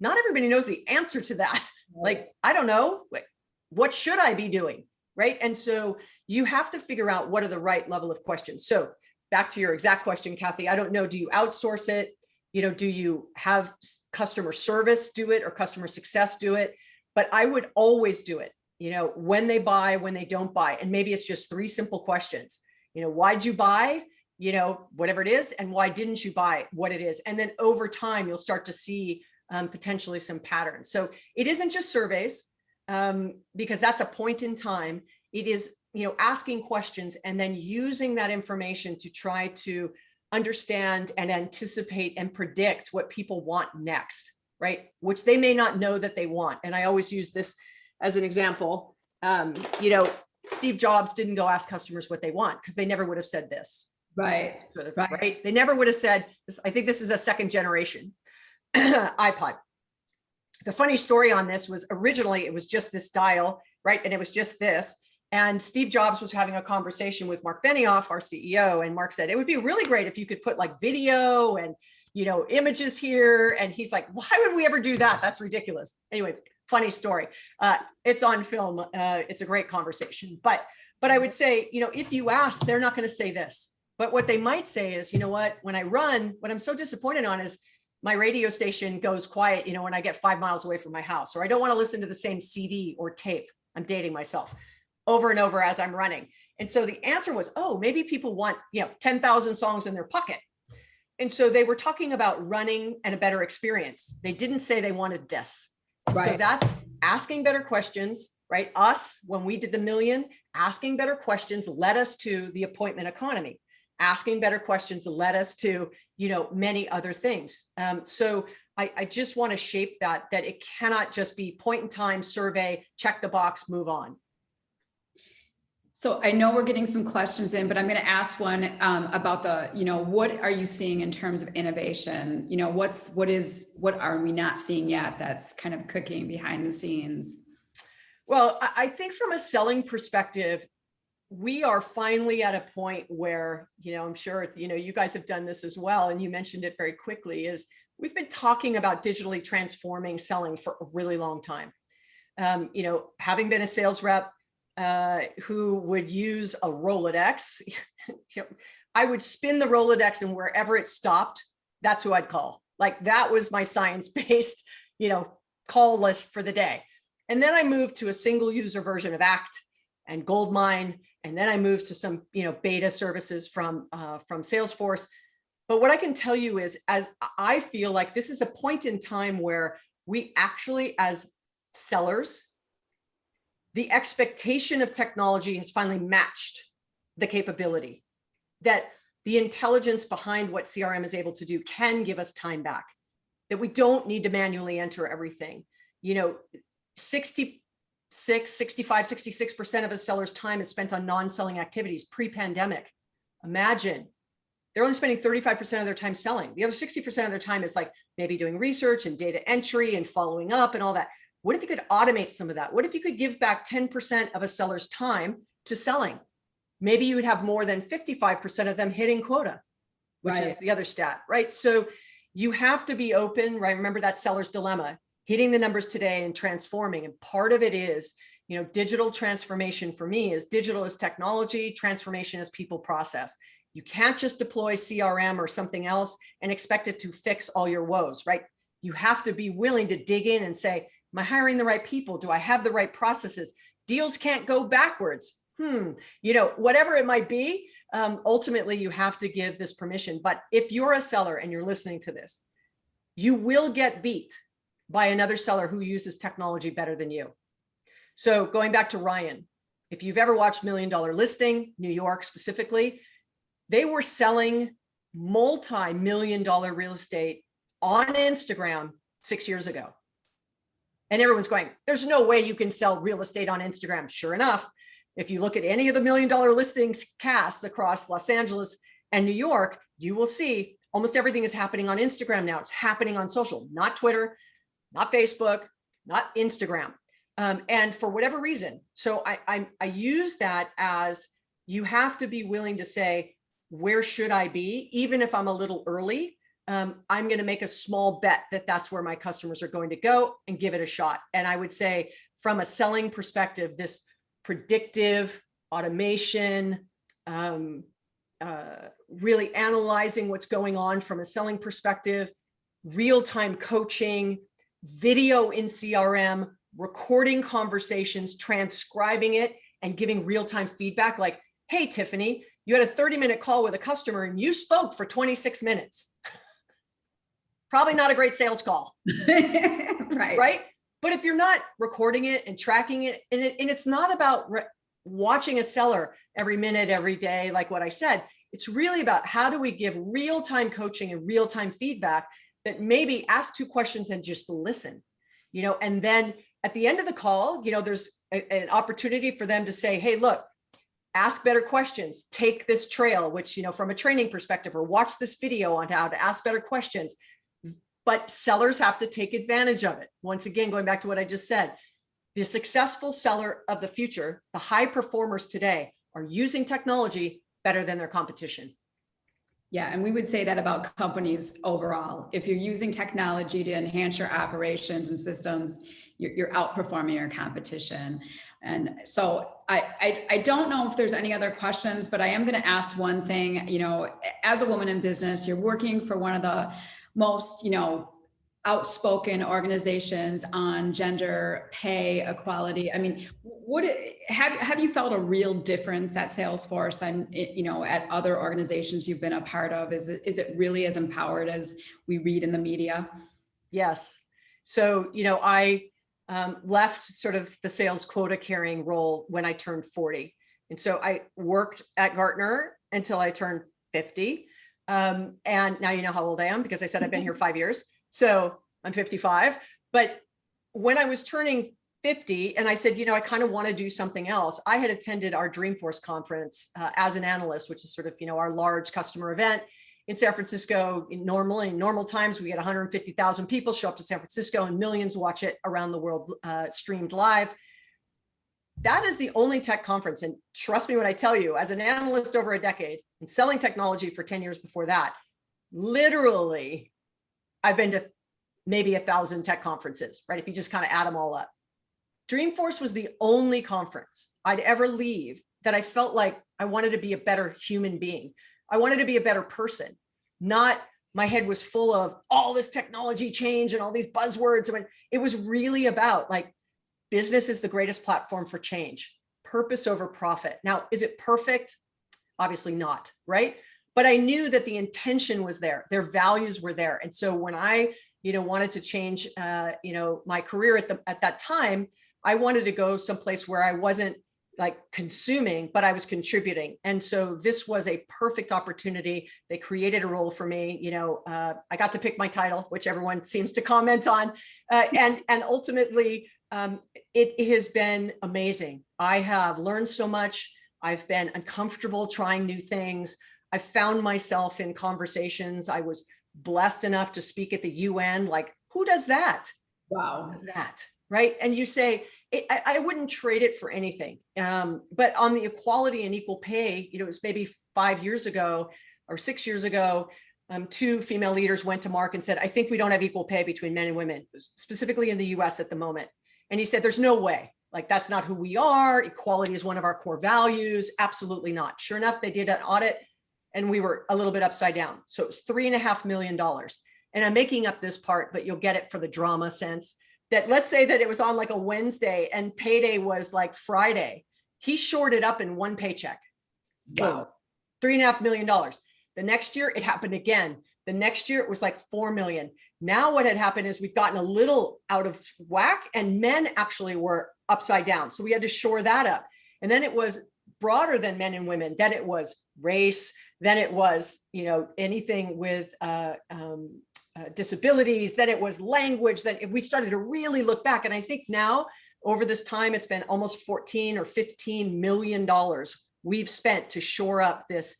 Not everybody knows the answer to that. Like, I don't know, what should I be doing? Right. And so you have to figure out what are the right level of questions. So back to your exact question, Kathy, I don't know, do you outsource it? Do you have customer service do it or customer success do it? But I would always do it, when they buy, when they don't buy. And maybe it's just 3 simple questions. Why'd you buy? Whatever it is, and why didn't you buy what it is? And then over time, you'll start to see potentially some patterns. So it isn't just surveys, because that's a point in time. It is, asking questions and then using that information to try to understand and anticipate and predict what people want next, right? Which they may not know that they want. And I always use this as an example. Steve Jobs didn't go ask customers what they want because they never would have said this. Right. Right. They never would have said this. I think this is a 2nd generation iPod. The funny story on this was originally it was just this dial, right? And it was just this. And Steve Jobs was having a conversation with Mark Benioff, our CEO. And Mark said, it would be really great if you could put like video and, images here. And he's like, why would we ever do that? That's ridiculous. Anyways, funny story. It's on film. It's a great conversation. But I would say, if you ask, they're not going to say this. But what they might say is, when I run, what I'm so disappointed on is my radio station goes quiet, when I get 5 miles away from my house, or I don't want to listen to the same CD or tape. I'm dating myself over and over as I'm running. And so the answer was, oh, maybe people want, 10,000 songs in their pocket. And so they were talking about running and a better experience. They didn't say they wanted this. Right. So that's asking better questions, right? Us, when we did the million, asking better questions led us to the appointment economy. Asking better questions led us to, many other things. So I just want to shape that it cannot just be point in time survey, check the box, move on. So I know we're getting some questions in, but I'm going to ask one about the, what are you seeing in terms of innovation? What are we not seeing yet that's kind of cooking behind the scenes? Well, I think from a selling perspective, we are finally at a point where, I'm sure, you guys have done this as well. And you mentioned it very quickly is we've been talking about digitally transforming selling for a really long time. Having been a sales rep, who would use a Rolodex, I would spin the Rolodex and wherever it stopped, that's who I'd call. Like that was my science-based, call list for the day. And then I moved to a single user version of ACT. and Goldmine. And then I moved to some, beta services from Salesforce. But what I can tell you is, as I feel like this is a point in time where we actually, as sellers, the expectation of technology has finally matched the capability, that the intelligence behind what CRM is able to do can give us time back, that we don't need to manually enter everything. 66% of a seller's time is spent on non-selling activities pre-pandemic. Imagine they're only spending 35% of their time selling. The other 60% of their time is like maybe doing research and data entry and following up and all that. What if you could automate some of that? What if you could give back 10% of a seller's time to selling? Maybe you would have more than 55% of them hitting quota, which is the other stat, right? So you have to be open, right? Remember that seller's dilemma, hitting the numbers today and transforming. And part of it is, digital transformation for me is digital is technology, transformation is people process. You can't just deploy CRM or something else and expect it to fix all your woes, right? You have to be willing to dig in and say, am I hiring the right people? Do I have the right processes? Deals can't go backwards. Whatever it might be, ultimately you have to give this permission. But if you're a seller and you're listening to this, you will get beat by another seller who uses technology better than you. So going back to Ryan, if you've ever watched $1 Million Listing, New York specifically, they were selling multi-million-dollar real estate on Instagram 6 years ago. And everyone's going, there's no way you can sell real estate on Instagram. Sure enough, if you look at any of the $1 Million Listings casts across Los Angeles and New York, you will see almost everything is happening on Instagram now. It's happening on social, not Twitter, not Facebook, not Instagram. And for whatever reason, so I use that as you have to be willing to say, where should I be? Even if I'm a little early, I'm going to make a small bet that that's where my customers are going to go and give it a shot. And I would say from a selling perspective, this predictive automation, really analyzing what's going on from a selling perspective, real-time coaching, video in CRM, recording conversations, transcribing it, and giving real-time feedback like, hey, Tiffani, you had a 30-minute call with a customer and you spoke for 26 minutes. Probably not a great sales call. Right? But if you're not recording it and tracking it, and it's not about watching a seller every minute, every day, like what I said, it's really about how do we give real-time coaching and real-time feedback that maybe ask 2 questions and just listen, and then at the end of the call, there's an opportunity for them to say, hey, look, ask better questions, take this trail, which, from a training perspective, or watch this video on how to ask better questions. But sellers have to take advantage of it. Once again, going back to what I just said, the successful seller of the future, the high performers today, are using technology better than their competition. Yeah, and we would say that about companies overall. If you're using technology to enhance your operations and systems, you're outperforming your competition. And so I don't know if there's any other questions, but I am going to ask one thing. As a woman in business, you're working for one of the most, outspoken organizations on gender pay equality. I mean, have you felt a real difference at Salesforce and at other organizations you've been a part of? Is it really as empowered as we read in the media? Yes. So I left sort of the sales quota carrying role when I turned 40, and so I worked at Gartner until I turned 50. And now you know how old I am because I said I've been here 5 years. So I'm 55. But when I was turning 50 and I said, I kind of want to do something else, I had attended our Dreamforce conference as an analyst, which is sort of, our large customer event in San Francisco. In normal times, we get 150,000 people show up to San Francisco and millions watch it around the world streamed live. That is the only tech conference. And trust me when I tell you, as an analyst over a decade and selling technology for 10 years before that, literally, I've been to maybe 1,000 tech conferences, right? If you just kind of add them all up. Dreamforce was the only conference I'd ever leave that I felt like I wanted to be a better human being. I wanted to be a better person, not my head was full of all this technology change and all these buzzwords. It was really about like, business is the greatest platform for change. purpose over profit. Now, is it perfect? Obviously not, right? But I knew that the intention was there. Their values were there. And so when I, wanted to change, my career at that time, I wanted to go someplace where I wasn't like consuming, but I was contributing. And so this was a perfect opportunity. They created a role for me. I got to pick my title, which everyone seems to comment on. And ultimately, it has been amazing. I have learned so much. I've been uncomfortable trying new things. I found myself in conversations. I was blessed enough to speak at the UN. Like, who does that? Wow. Who does that? Right. And you say, I wouldn't trade it for anything. But on the equality and equal pay, it was maybe 5 years ago or 6 years ago, 2 female leaders went to Mark and said, I think we don't have equal pay between men and women, specifically in the US at the moment. And he said, there's no way. Like, that's not who we are. Equality is one of our core values. Absolutely not. Sure enough, they did an audit and we were a little bit upside down. So it was $3.5 million. And I'm making up this part, but you'll get it for the drama sense. That let's say that it was on like a Wednesday and payday was like Friday. He shorted up in one paycheck. Wow. $3.5 million. The next year it happened again. The next year it was like 4 million. Now what had happened is we've gotten a little out of whack and men actually were upside down. So we had to shore that up. And then it was broader than men and women. Then it was race. Then it was, anything with disabilities. Then it was language. Then we started to really look back. And I think now over this time, it's been almost 14 or $15 million we've spent to shore up this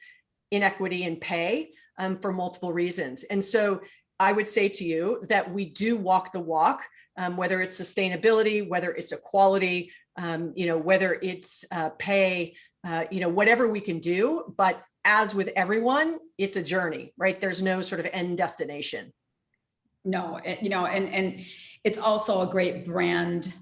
inequity in pay for multiple reasons. And so I would say to you that we do walk the walk, whether it's sustainability, whether it's equality, whether it's pay, whatever we can do. But as with everyone, it's a journey, right? There's no sort of end destination. No, and it's also a great brand.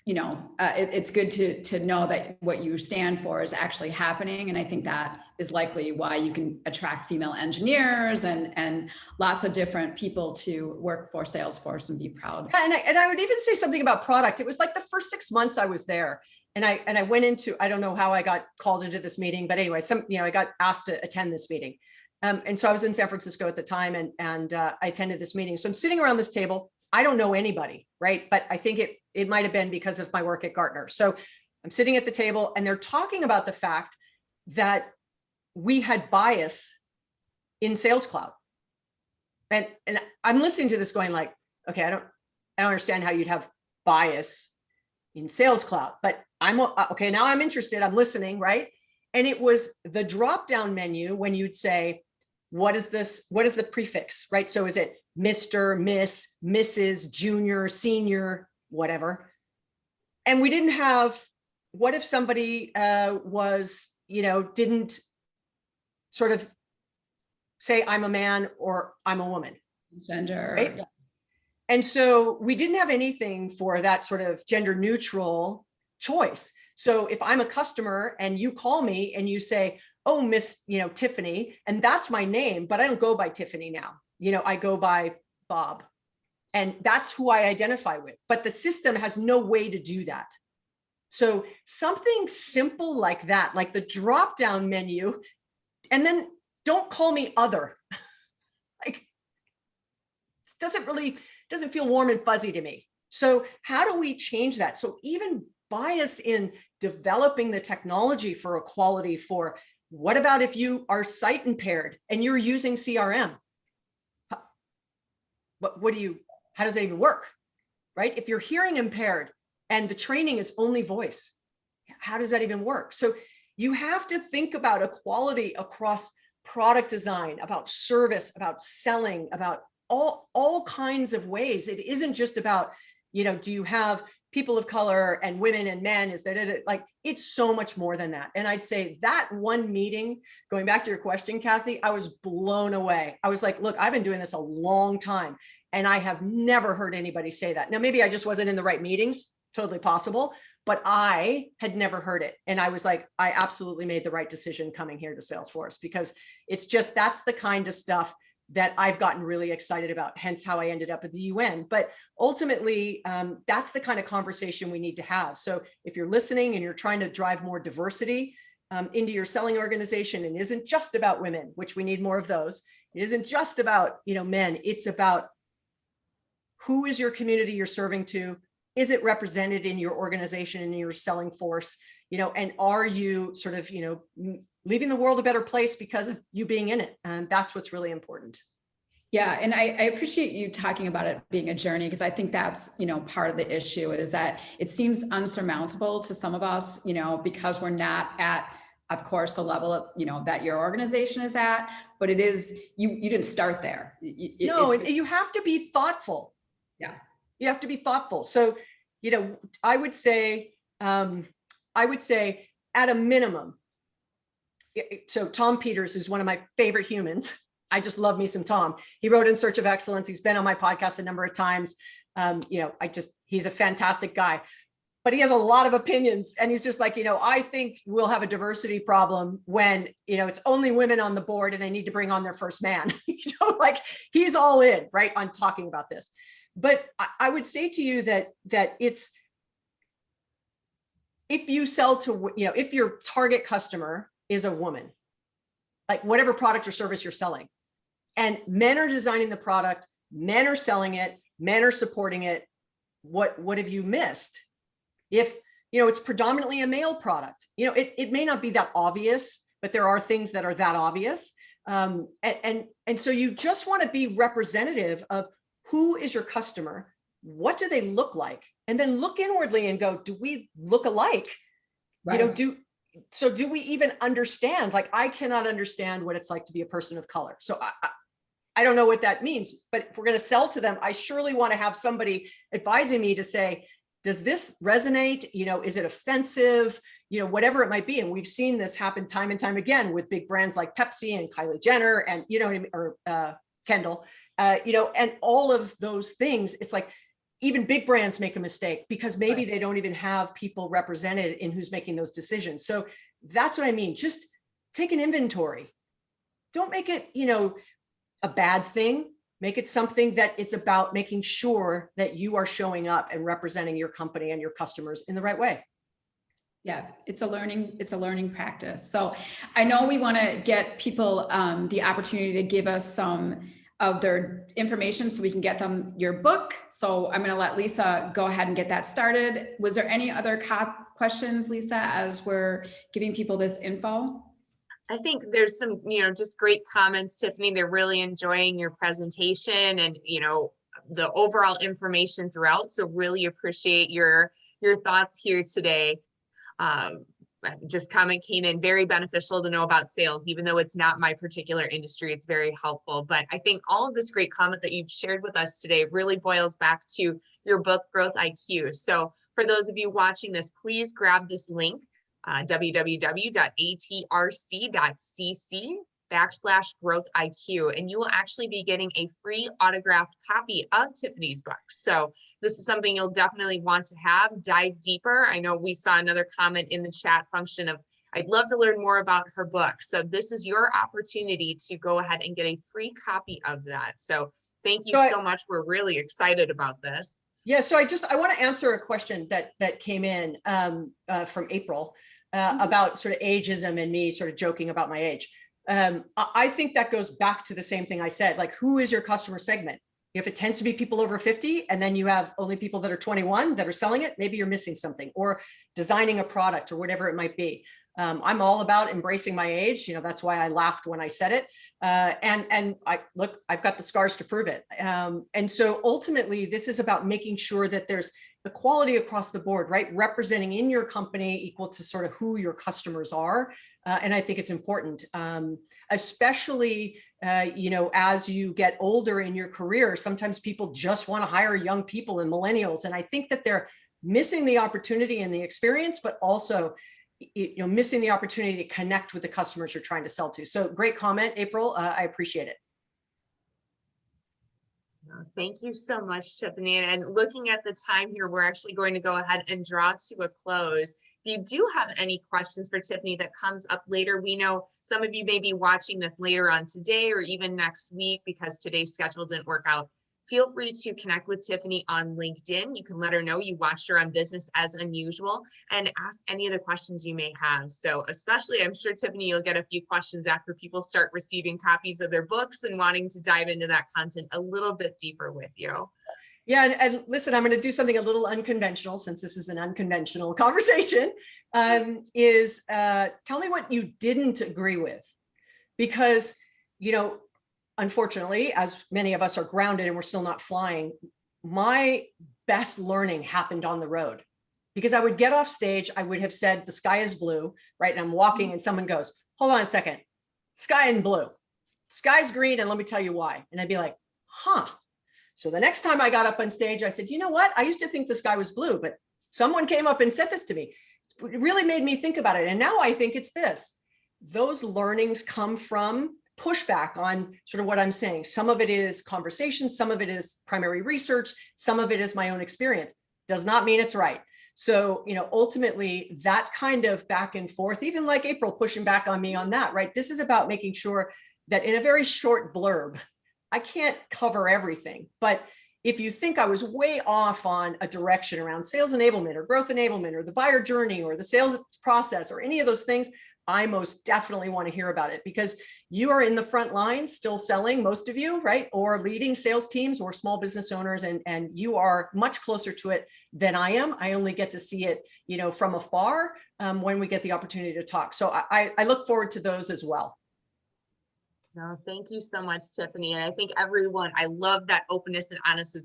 It's good to know that what you stand for is actually happening. And I think that is likely why you can attract female engineers and lots of different people to work for Salesforce and be proud. And I would even say something about product. It was like the first 6 months I was there. And I went into, I don't know how I got called into this meeting, but anyway, I got asked to attend this meeting. And so I was in San Francisco at the time and I attended this meeting. So I'm sitting around this table. I don't know anybody, right? But I think it might've been because of my work at Gartner. So I'm sitting at the table and they're talking about the fact that we had bias in Sales Cloud. And I'm listening to this going like, okay, I don't understand how you'd have bias in Sales Cloud, but I'm okay. Now I'm interested. I'm listening, right? And it was the drop-down menu when you'd say, what is this? What is the prefix, right? So is it Mr., Miss, Mrs., Junior, Senior, whatever? And we didn't have, what if somebody was, didn't sort of say I'm a man or I'm a woman? Gender. Right? Yeah. And so we didn't have anything for that sort of gender neutral choice. So if I'm a customer and you call me and you say, oh, Miss, Tiffani, and that's my name, but I don't go by Tiffani now. I go by Bob. And that's who I identify with. But the system has no way to do that. So something simple like that, like the drop-down menu, and then don't call me other. Like, it doesn't feel warm and fuzzy to me. So how do we change that? So even bias in developing the technology for equality, for what about if you are sight impaired and you're using CRM? How does that even work, right? If you're hearing impaired and the training is only voice, how does that even work? So you have to think about equality across product design, about service, about selling, about all kinds of ways. It isn't just about, do you have people of color and women and men? Is that like, it's so much more than that. And I'd say that one meeting, going back to your question, Kathy, I was blown away. I was like, look, I've been doing this a long time and I have never heard anybody say that. Now, maybe I just wasn't in the right meetings, totally possible, but I had never heard it. And I was like, I absolutely made the right decision coming here to Salesforce, because it's just, that's the kind of stuff that I've gotten really excited about, hence how I ended up at the UN. But ultimately, that's the kind of conversation we need to have. So if you're listening and you're trying to drive more diversity into your selling organization, and it isn't just about women, which we need more of those. It isn't just about, men. It's about who is your community you're serving to? Is it represented in your organization and your selling force? And are you sort of, leaving the world a better place because of you being in it? And that's what's really important. Yeah. And I appreciate you talking about it being a journey, because I think that's, part of the issue is that it seems unsurmountable to some of us, because we're not at, of course, the level of, that your organization is at, but it is, you didn't start there. No, you have to be thoughtful. Yeah. You have to be thoughtful. So, I would say at a minimum, so Tom Peters, who's one of my favorite humans. I just love me some Tom. He wrote In Search of Excellence. He's been on my podcast a number of times. He's a fantastic guy, but he has a lot of opinions. And he's just like, I think we'll have a diversity problem when, it's only women on the board and they need to bring on their first man. Like he's all in, right, on talking about this. But I would say to you that it's, if you sell to, if your target customer is a woman, like whatever product or service you're selling, and men are designing the product, men are selling it, men are supporting it, what have you missed? If, it's predominantly a male product, it may not be that obvious, but there are things that are that obvious. And so you just want to be representative of who is your customer, what do they look like? And then look inwardly and go, do we look alike? Right. Do we even understand? Like, I cannot understand what it's like to be a person of color. So I don't know what that means, but if we're going to sell to them, I surely want to have somebody advising me to say, does this resonate? Is it offensive? Whatever it might be. And we've seen this happen time and time again with big brands like Pepsi and Kylie Jenner and, or Kendall, and all of those things. It's like, even big brands make a mistake because maybe they don't even have people represented in who's making those decisions. So that's what I mean. Just take an inventory. Don't make it, a bad thing. Make it something that it's about making sure that you are showing up and representing your company and your customers in the right way. Yeah, it's a learning practice. So I know we want to get people the opportunity to give us some of their information so we can get them your book. So I'm going to let Lisa go ahead and get that started. Was there any other questions, Lisa, as we're giving people this info? I think there's some, just great comments, Tiffani. They're really enjoying your presentation and, the overall information throughout. So really appreciate your thoughts here today. Just comment came in, very beneficial to know about sales, even though it's not my particular industry, it's very helpful. But I think all of this great comment that you've shared with us today really boils back to your book, Growth IQ. So for those of you watching this, please grab this link, www.atrc.cc/Growth IQ, and you will actually be getting a free autographed copy of Tiffani's book. So this is something you'll definitely want to have, dive deeper. I know we saw another comment in the chat function of, I'd love to learn more about her book. So this is your opportunity to go ahead and get a free copy of that. So thank you so much. We're really excited about this. Yeah, so I want to answer a question that came in from April about sort of ageism and me sort of joking about my age. I think that goes back to the same thing I said, like, who is your customer segment? If it tends to be people over 50 and then you have only people that are 21 that are selling it, maybe you're missing something, or designing a product or whatever it might be. I'm all about embracing my age. That's why I laughed when I said it. And I've got the scars to prove it. And so ultimately, this is about making sure that there's equality across the board, right? Representing in your company equal to sort of who your customers are. And I think it's important, especially, as you get older in your career. Sometimes people just want to hire young people and millennials. And I think that they're missing the opportunity and the experience, but also missing the opportunity to connect with the customers you're trying to sell to. So great comment, April. I appreciate it. Thank you so much, Tiffani. And looking at the time here, we're actually going to go ahead and draw to a close. If you do have any questions for Tiffani that comes up later, we know some of you may be watching this later on today or even next week because today's schedule didn't work out. Feel free to connect with Tiffani on LinkedIn. You can let her know you watched her on Business as Unusual and ask any of the questions you may have. So especially, I'm sure, Tiffani, you'll get a few questions after people start receiving copies of their books and wanting to dive into that content a little bit deeper with you. Yeah, and listen, I'm going to do something a little unconventional since this is an unconventional conversation, tell me what you didn't agree with, because, unfortunately, as many of us are grounded and we're still not flying, my best learning happened on the road, because I would get off stage, I would have said, the sky is blue, right? And I'm walking and someone goes, hold on a second, sky and blue, sky's green. And let me tell you why. And I'd be like, huh. So the next time I got up on stage, I said, you know what? I used to think the sky was blue, but someone came up and said this to me. It really made me think about it. And now I think it's this. Those learnings come from pushback on sort of what I'm saying. Some of it is conversation, some of it is primary research, some of it is my own experience. Does not mean it's right. So, ultimately that kind of back and forth, even like April pushing back on me on that, right? This is about making sure that in a very short blurb, I can't cover everything, but if you think I was way off on a direction around sales enablement or growth enablement or the buyer journey or the sales process or any of those things, I most definitely want to hear about it, because you are in the front line still selling, most of you, right? Or leading sales teams or small business owners, and you are much closer to it than I am. I only get to see it, from afar when we get the opportunity to talk. So I look forward to those as well. No, thank you so much, Tiffani. And I think everyone, I love that openness and honesty.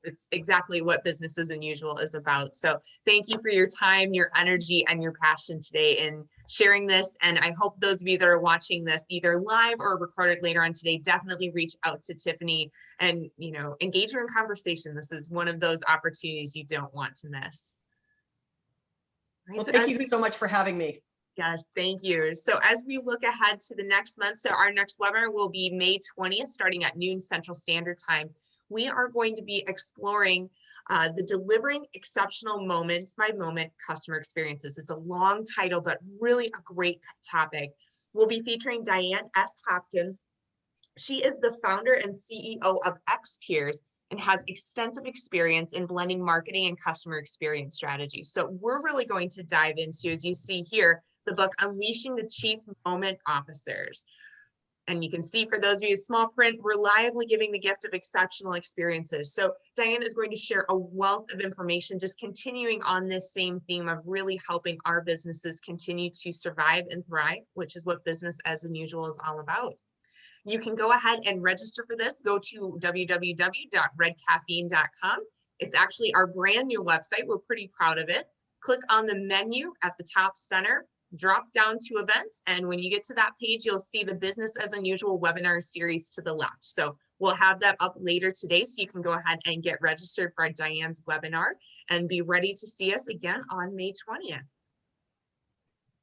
It's exactly what Business as Unusual is about. So thank you for your time, your energy, and your passion today in sharing this. And I hope those of you that are watching this either live or recorded later on today, definitely reach out to Tiffani and, engage her in conversation. This is one of those opportunities you don't want to miss. Right, well, thank you so much for having me. Yes, thank you. So as we look ahead to the next month, so our next webinar will be May 20th, starting at noon Central Standard Time. We are going to be exploring the delivering exceptional moment by moment customer experiences. It's a long title, but really a great topic. We'll be featuring Diane S. Hopkins. She is the founder and CEO of XPeers and has extensive experience in blending marketing and customer experience strategies. So we're really going to dive into, as you see here, the book Unleashing the Chief Moment Officers. And you can see, for those of you in small print, reliably giving the gift of exceptional experiences. So Diane is going to share a wealth of information, just continuing on this same theme of really helping our businesses continue to survive and thrive, which is what Business as Unusual is all about. You can go ahead and register for this. Go to www.redcaffeine.com. It's actually our brand new website. We're pretty proud of it. Click on the menu at the top center, drop down to events, and when you get to that page, you'll see the Business as Unusual webinar series to the left. So we'll have that up later today, so you can go ahead and get registered for Diane's webinar and be ready to see us again on May 20th.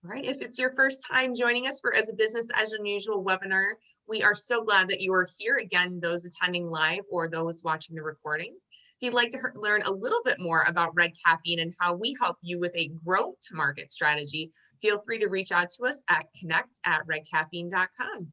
All right, if it's your first time joining us for as a Business as Unusual webinar, we are so glad that you are here. Again, those attending live or those watching the recording. If you'd like to learn a little bit more about Red Caffeine and how we help you with a growth to market strategy, feel free to reach out to us at connect@redcaffeine.com.